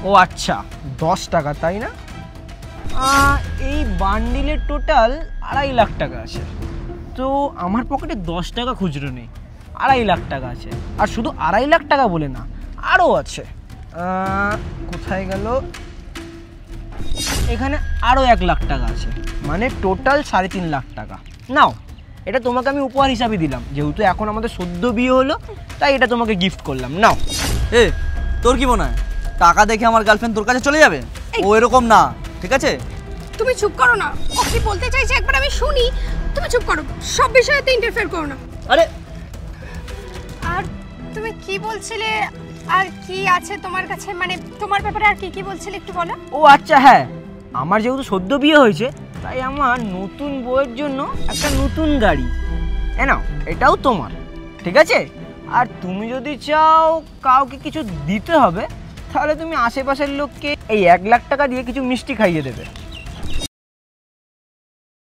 ও আচ্ছা, 10 টাকা তাই না? এই বান্ডিলের টোটাল 2.5 লাখ টাকা আছে। তো আমার পকেটে 10 টাকা খুচরো নেই, 2.5 লাখ টাকা আছে। আর শুধু 2.5 লাখ টাকা বলে না, আরও আছে। কোথায় গেল? এখানে আরও 1 লাখ টাকা আছে, মানে টোটাল 3.5 লাখ টাকা। নাও, এটা তোমাকে আমি উপহার হিসাবে দিলাম, যেহেতু এখন আমাদের সদ্য বিয়ে হলো, তাই এটা তোমাকে গিফট করলাম। নাও। তোর কি মনে হয় টাকা দেখে আমার গার্লফ্রেন্ড তোর কাছে চলে যাবে? ও এরকম না, ঠিক আছে? তুমি চুপ করো না, ও কি বলতে চাইছে একবার আমি শুনি। তুমি চুপ করো, সব বিষয়েতে ইন্টারফেয়ার করো না। আরে আর তুমি কি বলছিলে? আর কি আছে তোমার কাছে, মানে তোমার ব্যাপারে আর কি কি বলছিলে একটু বলো। ও আচ্ছা, হ্যাঁ, আমার যেহেতু সদ্য বিয়ে হয়েছে, তাই আমার নতুন বউয়ের জন্য একটা নতুন গাড়ি। নাও, এটাও তোমার, ঠিক আছে? আর তুমি যদি চাও কাউকে কিছু দিতে হবে, তাহলে তুমি আশেপাশের লোককে এই 1 লাখ টাকা দিয়ে কিছু মিষ্টি খাইয়ে দেবে।